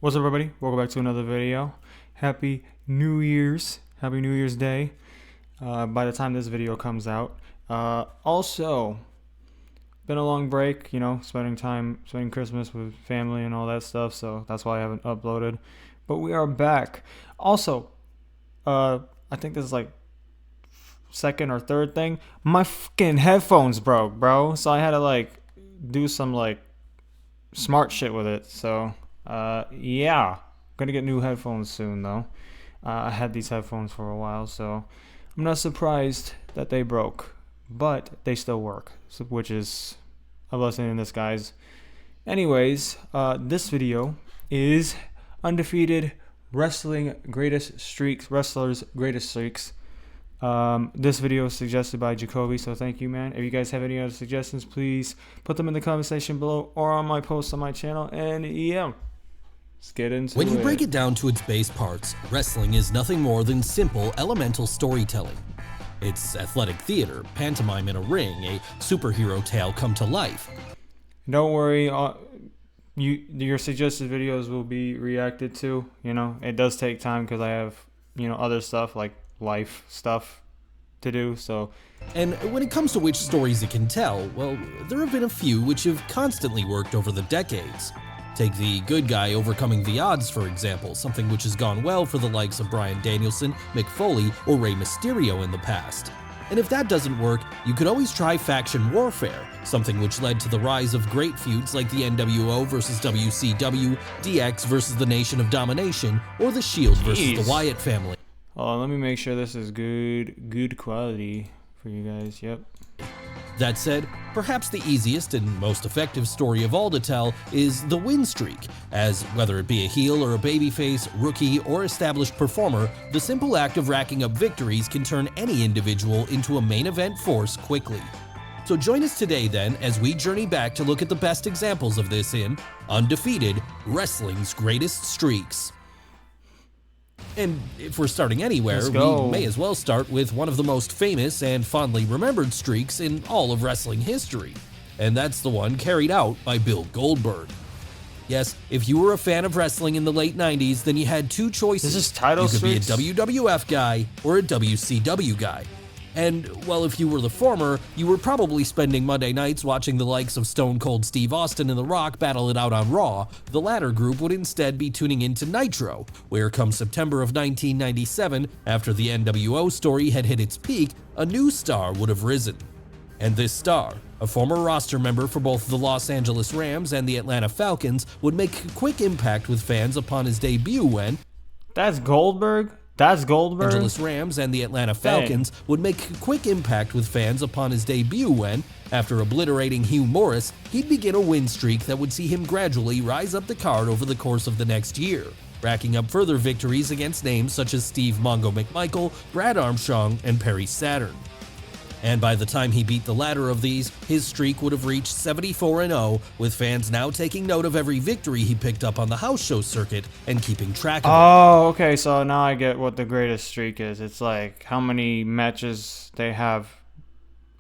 What's up, everybody? Welcome back to another video. Happy New Year's. Happy New Year's Day. By the time this video comes out. Also, been a long break, spending Christmas with family and all that stuff, so that's why I haven't uploaded. But we are back. Also, I think this is like second or third thing. My fucking headphones broke, bro. So I had to do some smart shit with it. So yeah, gonna get new headphones soon though. I had these headphones for a while, so I'm not surprised that they broke, but they still work, which is a blessing in disguise. Anyways, this video is undefeated wrestling greatest streaks, wrestlers greatest streaks. This video was suggested by Jacoby, so thank you, man. If you guys have any other suggestions, please put them in the comment section below or on my post on my channel. And yeah, let's get into it. When you break it down to its base parts, wrestling is nothing more than simple, elemental storytelling. It's athletic theater, pantomime in a ring, a superhero tale come to life. Don't worry, your suggested videos will be reacted to. It does take time because I have other stuff like life stuff to do. So, and when it comes to which stories it can tell, well, there have been a few which have constantly worked over the decades. Take the good guy overcoming the odds, for example, something which has gone well for the likes of Bryan Danielson, Mick Foley, or Rey Mysterio in the past. And if that doesn't work, you could always try faction warfare, something which led to the rise of great feuds like the NWO versus WCW, DX versus the Nation of Domination, or the Shield versus the Wyatt family. Let me make sure this is good quality for you guys. Yep. That said, perhaps the easiest and most effective story of all to tell is the win streak, as whether it be a heel or a babyface, rookie or established performer, the simple act of racking up victories can turn any individual into a main event force quickly. So join us today then as we journey back to look at the best examples of this in Undefeated, Wrestling's Greatest Streaks. And if we're starting anywhere, we may as well start with one of the most famous and fondly remembered streaks in all of wrestling history. And that's the one carried out by Bill Goldberg. Yes, if you were a fan of wrestling in the late 90s, then you had two choices. This is title streaks? You could be a WWF guy or a WCW guy. And, well, if you were the former, you were probably spending Monday nights watching the likes of Stone Cold Steve Austin and The Rock battle it out on Raw. The latter group would instead be tuning into Nitro, where come September of 1997, after the NWO story had hit its peak, a new star would have risen. And this star, a former roster member for both the Los Angeles Rams and the Atlanta Falcons, would make a quick impact with fans upon his debut when... That's Goldberg? That's Goldberg. Angeles Rams and the Atlanta Falcons would make a quick impact with fans upon his debut when, after obliterating Hugh Morris, he'd begin a win streak that would see him gradually rise up the card over the course of the next year, racking up further victories against names such as Steve Mongo McMichael, Brad Armstrong, and Perry Saturn. And by the time he beat the latter of these, his streak would have reached 74-0, with fans now taking note of every victory he picked up on the house show circuit and keeping track of it. Oh, okay, so now I get what the greatest streak is. It's like how many matches they have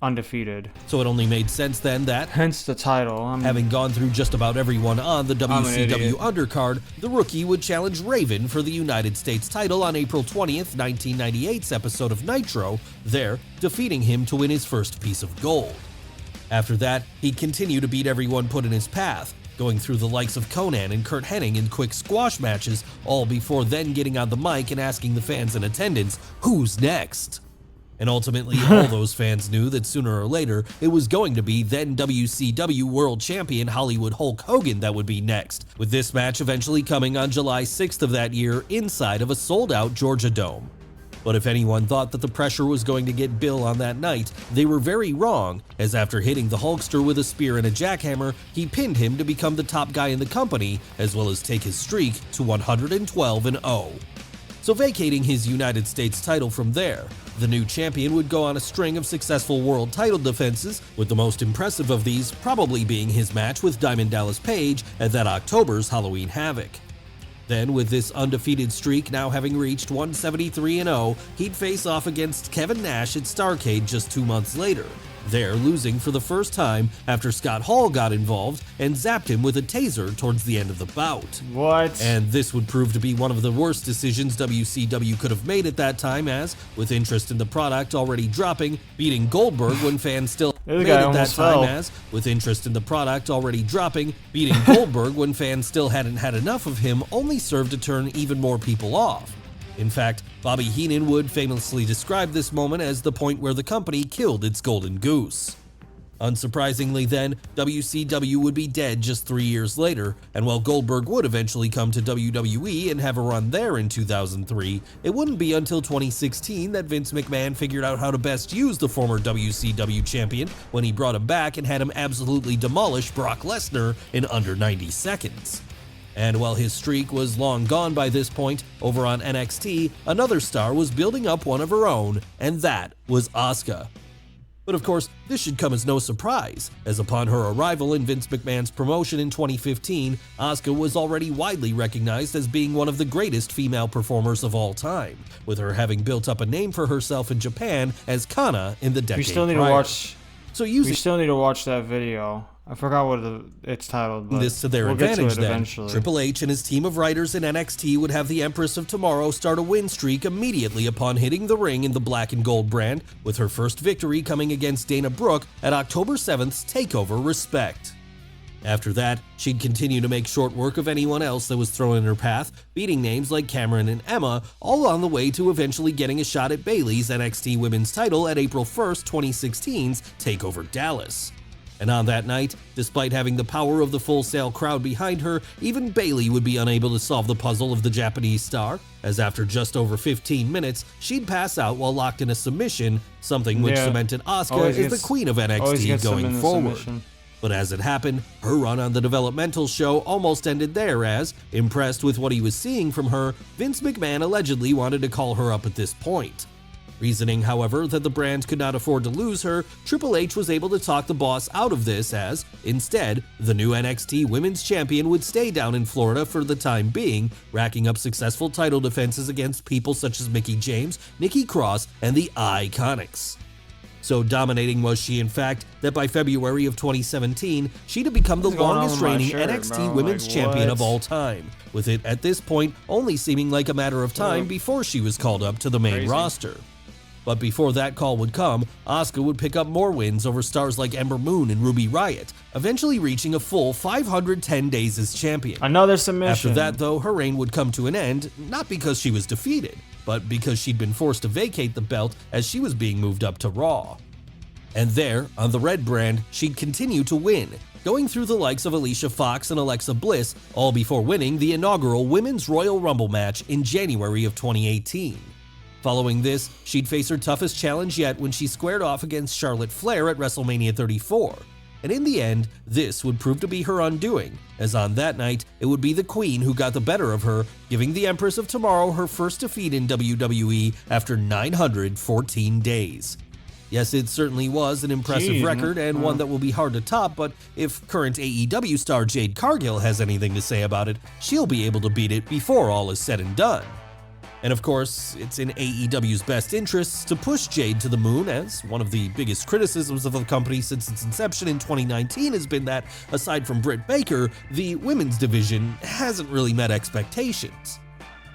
undefeated. So it only made sense then that, hence the title, having gone through just about everyone on the WCW undercard, the rookie would challenge Raven for the United States title on April 20th, 1998's episode of Nitro, there defeating him to win his first piece of gold. After that, he'd continue to beat everyone put in his path, going through the likes of Conan and Kurt Hennig in quick squash matches, all before then getting on the mic and asking the fans in attendance, "Who's next?" And ultimately, all those fans knew that sooner or later, it was going to be then WCW World Champion Hollywood Hulk Hogan that would be next, with this match eventually coming on July 6th of that year inside of a sold-out Georgia Dome. But if anyone thought that the pressure was going to get Bill on that night, they were very wrong, as after hitting the Hulkster with a spear and a jackhammer, he pinned him to become the top guy in the company, as well as take his streak to 112-0. So vacating his United States title from there, the new champion would go on a string of successful world title defenses, with the most impressive of these probably being his match with Diamond Dallas Page at that October's Halloween Havoc. Then, with this undefeated streak now having reached 173-0, he'd face off against Kevin Nash at Starrcade just 2 months later, there losing for the first time after Scott Hall got involved and zapped him with a taser towards the end of the bout. What? And this would prove to be one of the worst decisions WCW could have made at that time, as, with interest in the product already dropping, beating Goldberg when fans still This guy almost fell. with interest in the product already dropping, beating Goldberg when fans still hadn't had enough of him only served to turn even more people off. In fact, Bobby Heenan would famously describe this moment as the point where the company killed its golden goose. Unsurprisingly then, WCW would be dead just 3 years later, and while Goldberg would eventually come to WWE and have a run there in 2003, it wouldn't be until 2016 that Vince McMahon figured out how to best use the former WCW champion when he brought him back and had him absolutely demolish Brock Lesnar in under 90 seconds. And while his streak was long gone by this point, over on NXT, another star was building up one of her own, and that was Asuka. But of course, this should come as no surprise, as upon her arrival in Vince McMahon's promotion in 2015, Asuka was already widely recognized as being one of the greatest female performers of all time, with her having built up a name for herself in Japan as Kana in the decade We still need prior. to watch. So We using still need to watch that video. I forgot what it's titled. But this to their we'll get to advantage it then, eventually. Triple H and his team of writers in NXT would have the Empress of Tomorrow start a win streak immediately upon hitting the ring in the black and gold brand, with her first victory coming against Dana Brooke at October 7th's TakeOver Respect. After that, she'd continue to make short work of anyone else that was thrown in her path, beating names like Cameron and Emma, all on the way to eventually getting a shot at Bayley's NXT Women's title at April 1st, 2016's TakeOver Dallas. And on that night, despite having the power of the Full Sail crowd behind her, even Bayley would be unable to solve the puzzle of the Japanese star, as after just over 15 minutes, she'd pass out while locked in a submission, something which cemented Asuka as the queen of NXT going forward. But as it happened, her run on the developmental show almost ended there as, impressed with what he was seeing from her, Vince McMahon allegedly wanted to call her up at this point. Reasoning, however, that the brand could not afford to lose her, Triple H was able to talk the boss out of this as, instead, the new NXT Women's Champion would stay down in Florida for the time being, racking up successful title defenses against people such as Mickie James, Nikki Cross, and the Iconics. So dominating was she, in fact, that by February of 2017, she'd have become the longest-reigning NXT Women's Champion of all time, with it at this point only seeming like a matter of time before she was called up to the main roster. But before that call would come, Asuka would pick up more wins over stars like Ember Moon and Ruby Riott, eventually reaching a full 510 days as champion. Another submission. After that, though, her reign would come to an end, not because she was defeated, but because she'd been forced to vacate the belt as she was being moved up to Raw. And there, on the red brand, she'd continue to win, going through the likes of Alicia Fox and Alexa Bliss, all before winning the inaugural Women's Royal Rumble match in January of 2018. Following this, she'd face her toughest challenge yet when she squared off against Charlotte Flair at WrestleMania 34. And in the end, this would prove to be her undoing, as on that night, it would be the Queen who got the better of her, giving the Empress of Tomorrow her first defeat in WWE after 914 days. Yes, it certainly was an impressive record and one that will be hard to top, but if current AEW star Jade Cargill has anything to say about it, she'll be able to beat it before all is said and done. And of course, it's in AEW's best interests to push Jade to the moon, as one of the biggest criticisms of the company since its inception in 2019 has been that, aside from Britt Baker, the women's division hasn't really met expectations.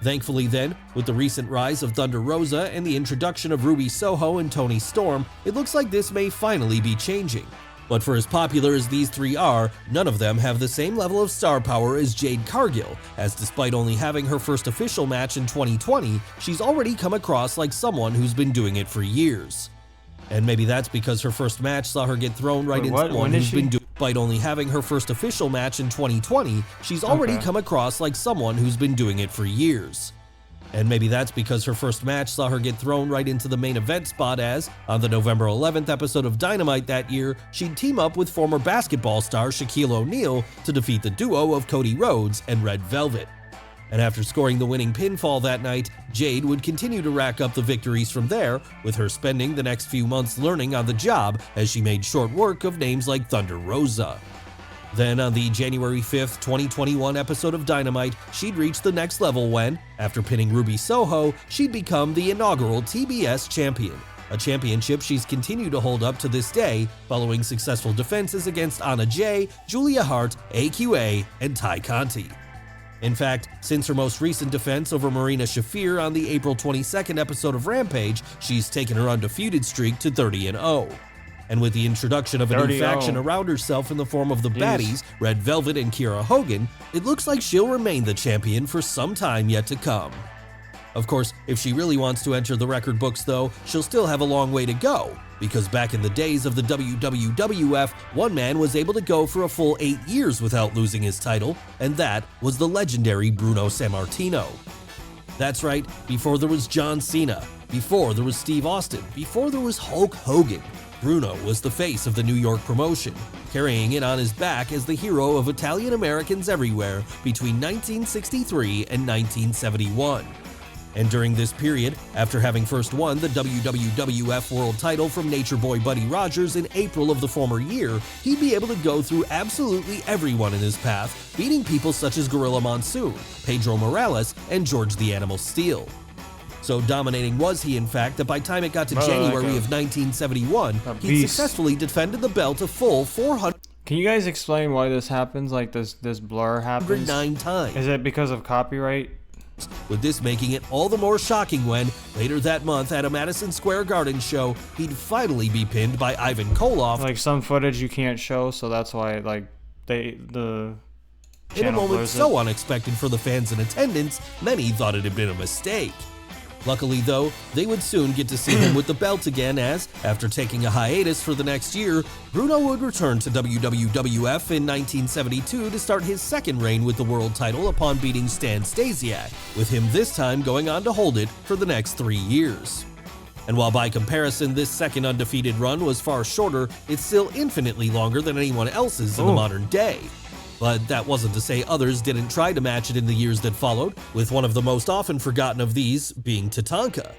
Thankfully then, with the recent rise of Thunder Rosa and the introduction of Ruby Soho and Toni Storm, it looks like this may finally be changing. But for as popular as these three are, none of them have the same level of star power as Jade Cargill, as despite only having her first official match in 2020, she's already come across like someone who's been doing it for years. And maybe that's because her first match saw her get thrown right into someone who's been doing it. Despite only having her first official match in 2020, she's already come across like someone who's been doing it for years. And maybe that's because her first match saw her get thrown right into the main event spot as, on the November 11th episode of Dynamite that year, she'd team up with former basketball star Shaquille O'Neal to defeat the duo of Cody Rhodes and Red Velvet. And after scoring the winning pinfall that night, Jade would continue to rack up the victories from there, with her spending the next few months learning on the job as she made short work of names like Thunder Rosa. Then on the January 5th, 2021 episode of Dynamite, she'd reach the next level when, after pinning Ruby Soho, she'd become the inaugural TBS champion, a championship she's continued to hold up to this day following successful defenses against Anna Jay, Julia Hart, AQA, and Ty Conti. In fact, since her most recent defense over Marina Shafir on the April 22nd episode of Rampage, she's taken her undefeated streak to 30-0. And with the introduction of a new faction around herself in the form of the Baddies, Red Velvet and Kiera Hogan, it looks like she'll remain the champion for some time yet to come. Of course, if she really wants to enter the record books though, she'll still have a long way to go, because back in the days of the WWF, one man was able to go for a full 8 years without losing his title, and that was the legendary Bruno Sammartino. That's right, before there was John Cena, before there was Steve Austin, before there was Hulk Hogan, Bruno was the face of the New York promotion, carrying it on his back as the hero of Italian Americans everywhere between 1963 and 1971. And during this period, after having first won the WWF World title from Nature Boy Buddy Rogers in April of the former year, he'd be able to go through absolutely everyone in his path, beating people such as Gorilla Monsoon, Pedro Morales, and George the Animal Steele. So dominating was he, in fact, that by the time it got to January of 1971, he successfully defended the belt a full 400. Can you guys explain why this happens? Like this blur happens? 9 times. Is it because of copyright? With this making it all the more shocking when, later that month at a Madison Square Garden show, he'd finally be pinned by Ivan Koloff. Like some footage you can't show, so that's why like the in a moment so unexpected for the fans in attendance, many thought it had been a mistake. Luckily though, they would soon get to see him with the belt again as, after taking a hiatus for the next year, Bruno would return to WWF in 1972 to start his second reign with the world title upon beating Stan Stasiak, with him this time going on to hold it for the next 3 years. And while by comparison this second undefeated run was far shorter, it's still infinitely longer than anyone else's in the modern day. But that wasn't to say others didn't try to match it in the years that followed, with one of the most often forgotten of these being Tatanka.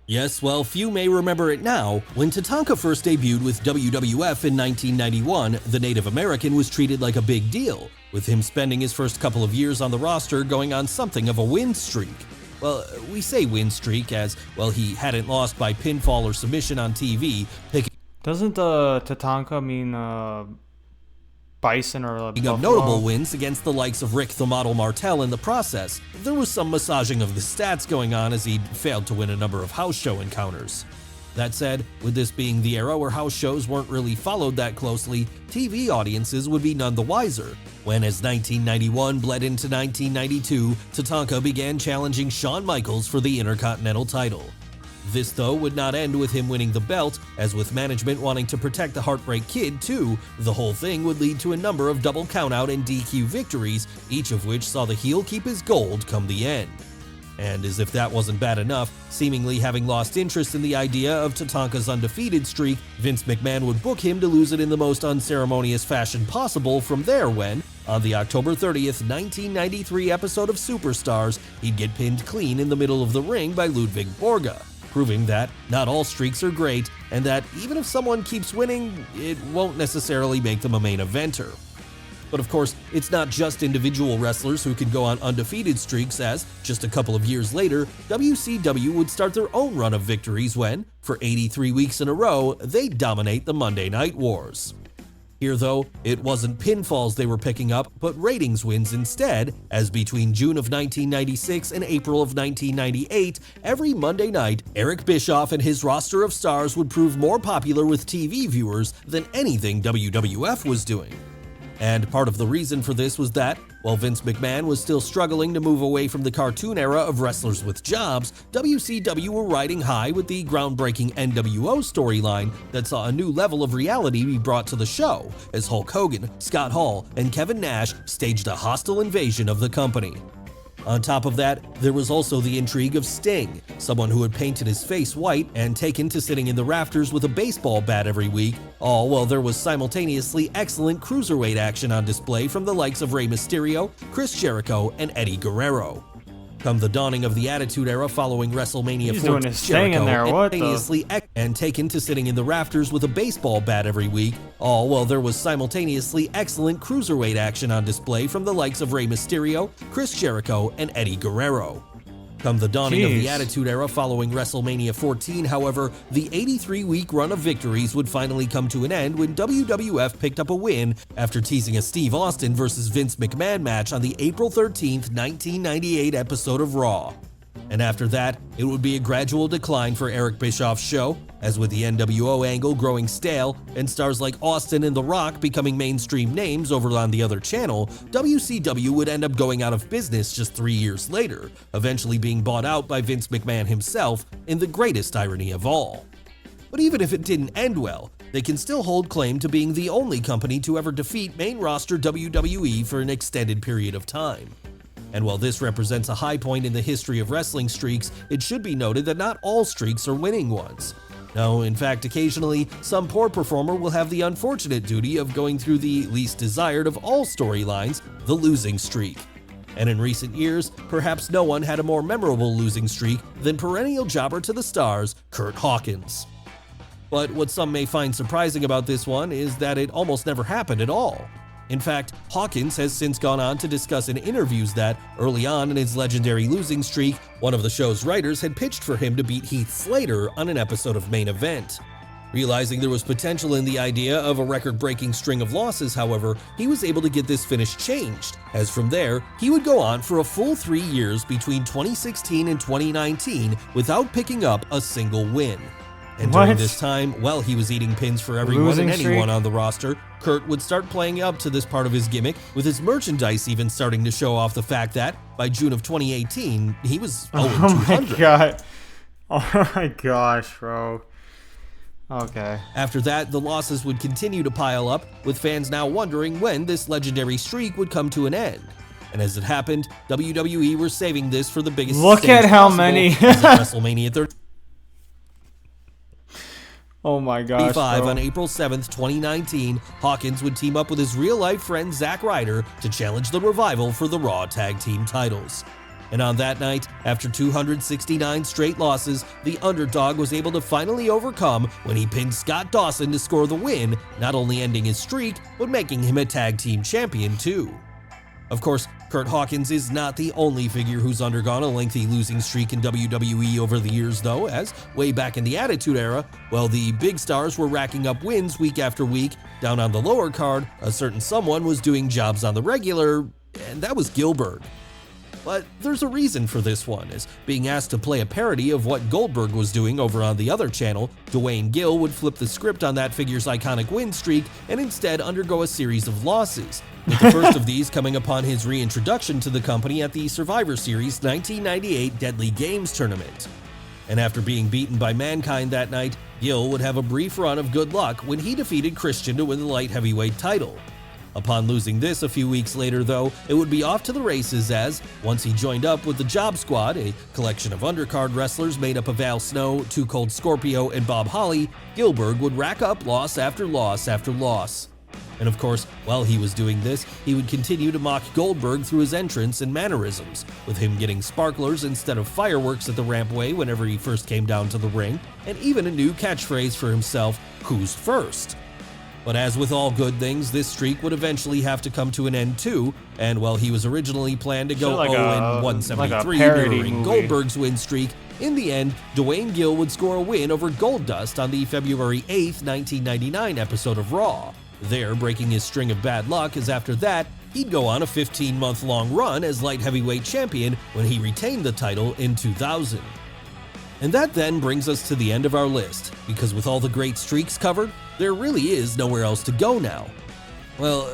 Yes, well, few may remember it now. When Tatanka first debuted with WWF in 1991, the Native American was treated like a big deal, with him spending his first couple of years on the roster going on something of a win streak. Well, we say win streak as, well, he hadn't lost by pinfall or submission on TV. Doesn't Tatanka mean bison or picking up notable wins against the likes of Rick the Model Martel in the process. There was some massaging of the stats going on as he'd failed to win a number of house show encounters. That said, with this being the era where house shows weren't really followed that closely, TV audiences would be none the wiser, when as 1991 bled into 1992, Tatanka began challenging Shawn Michaels for the Intercontinental title. This, though, would not end with him winning the belt, as with management wanting to protect the Heartbreak Kid, too, the whole thing would lead to a number of double countout and DQ victories, each of which saw the heel keep his gold come the end. And as if that wasn't bad enough, seemingly having lost interest in the idea of Tatanka's undefeated streak, Vince McMahon would book him to lose it in the most unceremonious fashion possible from there when, on the October 30th, 1993 episode of Superstars, he'd get pinned clean in the middle of the ring by Ludwig Borga, proving that not all streaks are great, and that even if someone keeps winning, it won't necessarily make them a main eventer. But of course, it's not just individual wrestlers who can go on undefeated streaks as, just a couple of years later, WCW would start their own run of victories when, for 83 weeks in a row, they'd dominate the Monday Night Wars. Here though, it wasn't pinfalls they were picking up, but ratings wins instead, as between June of 1996 and April of 1998, every Monday night, Eric Bischoff and his roster of stars would prove more popular with TV viewers than anything WWF was doing. And part of the reason for this was that, while Vince McMahon was still struggling to move away from the cartoon era of wrestlers with jobs, WCW were riding high with the groundbreaking NWO storyline that saw a new level of reality be brought to the show, as Hulk Hogan, Scott Hall, and Kevin Nash staged a hostile invasion of the company. On top of that, there was also the intrigue of Sting, someone who had painted his face white and taken to sitting in the rafters with a baseball bat every week, all while there was simultaneously excellent cruiserweight action on display from the likes of Rey Mysterio, Chris Jericho, and Eddie Guerrero. Come the dawning of the Attitude Era following WrestleMania 14, Jericho and taken to sitting in the rafters with a baseball bat every week, all while there was simultaneously excellent cruiserweight action on display from the likes of Rey Mysterio, Chris Jericho, and Eddie Guerrero. Come the dawning of the Jeez. Attitude Era following WrestleMania 14, however, the 83-week run of victories would finally come to an end when WWF picked up a win after teasing a Steve Austin vs. Vince McMahon match on the April 13, 1998 episode of Raw. And after that, it would be a gradual decline for Eric Bischoff's show, as with the NWO angle growing stale and stars like Austin and The Rock becoming mainstream names over on the other channel, WCW would end up going out of business just 3 years later, eventually being bought out by Vince McMahon himself in the greatest irony of all. But even if it didn't end well, they can still hold claim to being the only company to ever defeat main roster WWE for an extended period of time. And while this represents a high point in the history of wrestling streaks, it should be noted that not all streaks are winning ones. No, in fact, occasionally, some poor performer will have the unfortunate duty of going through the least desired of all storylines, the losing streak. And in recent years, perhaps no one had a more memorable losing streak than perennial jobber to the stars, Curt Hawkins. But what some may find surprising about this one is that it almost never happened at all. In fact, Hawkins has since gone on to discuss in interviews that, early on in his legendary losing streak, one of the show's writers had pitched for him to beat Heath Slater on an episode of Main Event. Realizing there was potential in the idea of a record-breaking string of losses, however, he was able to get this finish changed, as from there, he would go on for a full 3 years between 2016 and 2019 without picking up a single win. And during this time, while he was eating pins for everyone Losing and anyone streak? on the roster, Curt would start playing up to this part of his gimmick, with his merchandise even starting to show off the fact that, by June of 2018, he was 0-200. Oh my god. Oh my gosh, bro. Okay. After that, the losses would continue to pile up, with fans now wondering when this legendary streak would come to an end. And as it happened, WWE were saving this for the biggest Look stage at how possible, many. as at WrestleMania 30. Oh my gosh, 35 bro. on April 7th, 2019, Hawkins would team up with his real-life friend Zack Ryder to challenge the Revival for the Raw Tag Team titles. And on that night, after 269 straight losses, the underdog was able to finally overcome when he pinned Scott Dawson to score the win, not only ending his streak, but making him a tag team champion too. Of course, Curt Hawkins is not the only figure who's undergone a lengthy losing streak in WWE over the years though, as way back in the Attitude Era, while the big stars were racking up wins week after week, down on the lower card, a certain someone was doing jobs on the regular, and that was Gillberg. But there's a reason for this one, as being asked to play a parody of what Goldberg was doing over on the other channel, Dwayne Gill would flip the script on that figure's iconic win streak and instead undergo a series of losses, with the first of these coming upon his reintroduction to the company at the Survivor Series 1998 Deadly Games tournament. And after being beaten by Mankind that night, Gill would have a brief run of good luck when he defeated Christian to win the light heavyweight title. Upon losing this a few weeks later though, it would be off to the races as, once he joined up with the Job Squad, a collection of undercard wrestlers made up of Al Snow, Too Cold Scorpio, and Bob Holly, Gillberg would rack up loss after loss after loss. And of course, while he was doing this, he would continue to mock Goldberg through his entrance and mannerisms, with him getting sparklers instead of fireworks at the rampway whenever he first came down to the ring, and even a new catchphrase for himself, "Who's first?" But as with all good things, this streak would eventually have to come to an end too, and while he was originally planned to go Like 0-173 parody mirroring movie. Goldberg's win streak, in the end, Dwayne Gill would score a win over Goldust on the February 8th, 1999 episode of Raw, there breaking his string of bad luck, as after that, he'd go on a 15-month-long run as light heavyweight champion when he retained the title in 2000. And that then brings us to the end of our list, because with all the great streaks covered, there really is nowhere else to go now. Well,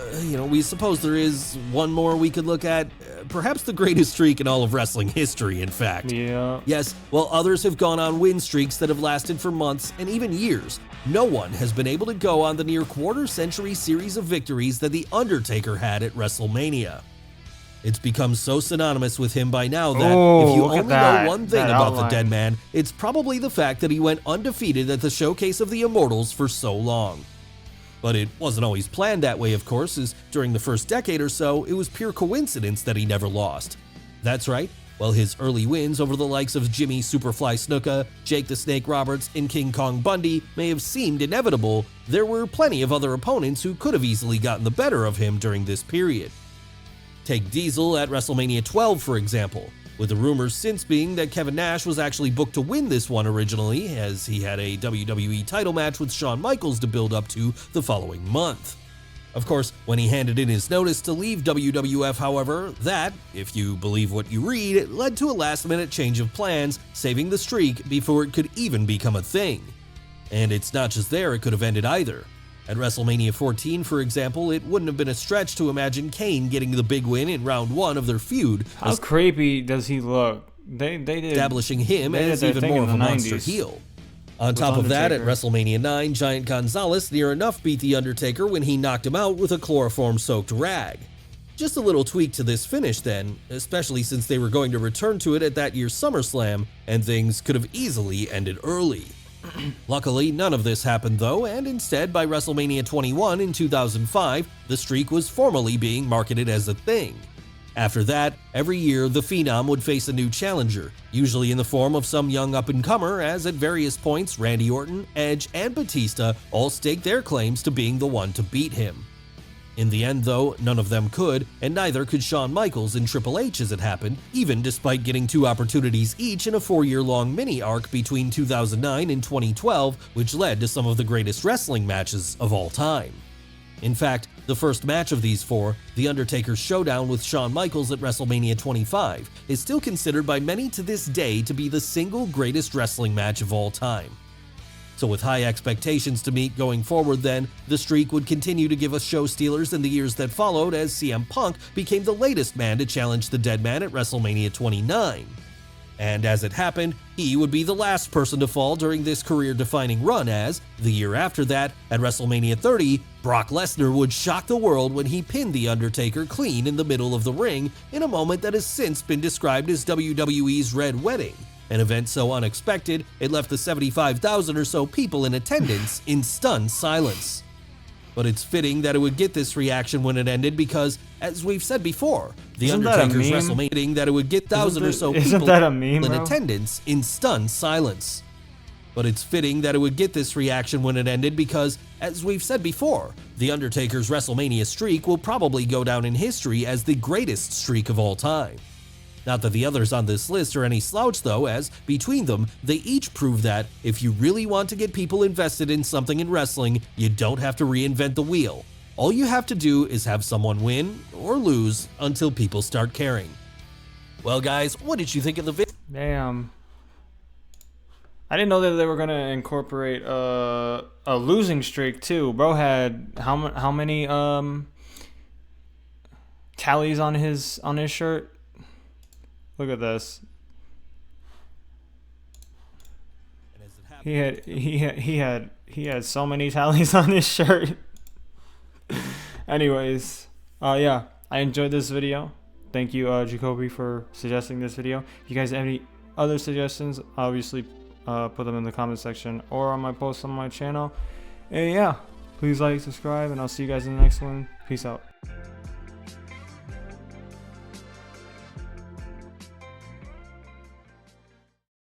we suppose there is one more we could look at, perhaps the greatest streak in all of wrestling history, in fact. Yeah. Yes, while others have gone on win streaks that have lasted for months and even years, no one has been able to go on the near quarter-century series of victories that The Undertaker had at WrestleMania. It's become so synonymous with him by now that if you look at only that. know one thing That about the outline. dead man, it's probably the fact that he went undefeated at the Showcase of the Immortals for so long. But it wasn't always planned that way, of course, as during the first decade or so, it was pure coincidence that he never lost. That's right, while his early wins over the likes of Jimmy Superfly Snuka, Jake the Snake Roberts, and King Kong Bundy may have seemed inevitable, there were plenty of other opponents who could have easily gotten the better of him during this period. Take Diesel at WrestleMania 12, for example. with the rumors since being that Kevin Nash was actually booked to win this one originally, as he had a WWE title match with Shawn Michaels to build up to the following month. Of course, when he handed in his notice to leave WWF, however, that, if you believe what you read, led to a last-minute change of plans, saving the streak before it could even become a thing. And it's not just there it could have ended either. At WrestleMania 14, for example, it wouldn't have been a stretch to imagine Kane getting the big win in round 1 of their feud. How creepy does he look? They did establishing him as even more of a monster heel. On top of that, at WrestleMania 9, Giant Gonzalez near enough beat The Undertaker when he knocked him out with a chloroform-soaked rag. Just a little tweak to this finish then, especially since they were going to return to it at that year's SummerSlam, and things could have easily ended early. Luckily, none of this happened though, and instead, by WrestleMania 21 in 2005, the streak was formally being marketed as a thing. After that, every year the Phenom would face a new challenger, usually in the form of some young up-and-comer, as at various points Randy Orton, Edge, and Batista all staked their claims to being the one to beat him. In the end though, none of them could, and neither could Shawn Michaels and Triple H as it happened, even despite getting 2 opportunities each in a 4-year-long mini-arc between 2009 and 2012, which led to some of the greatest wrestling matches of all time. In fact, the first match of these 4, The Undertaker's showdown with Shawn Michaels at WrestleMania 25, is still considered by many to this day to be the single greatest wrestling match of all time. So with high expectations to meet going forward then, the streak would continue to give us show stealers in the years that followed as CM Punk became the latest man to challenge the Dead Man at WrestleMania 29. And as it happened, he would be the last person to fall during this career-defining run as, the year after that, at WrestleMania 30, Brock Lesnar would shock the world when he pinned The Undertaker clean in the middle of the ring in a moment that has since been described as WWE's Red Wedding, an event so unexpected it left the 75,000 or so people in attendance in stunned silence. But it's fitting that it would get this reaction when it ended because, as we've said before, The Undertaker's WrestleMania that it would get thousands or so people in attendance in stunned silence. But it's fitting that it would get this reaction when it ended because, as we've said before, The Undertaker's WrestleMania streak will probably go down in history as the greatest streak of all time. Not that the others on this list are any slouch though, as between them, they each prove that if you really want to get people invested in something in wrestling, you don't have to reinvent the wheel. All you have to do is have someone win or lose until people start caring. Well guys, what did you think of the video? Damn. I didn't know that they were going to incorporate a losing streak too. Bro had how many tallies on his shirt? Look at this. He had so many tallies on his shirt. Anyways, yeah, I enjoyed this video. Thank you, Jacoby, for suggesting this video. If you guys have any other suggestions, obviously put them in the comment section or on my post on my channel. And yeah, please like, subscribe, and I'll see you guys in the next one. Peace out.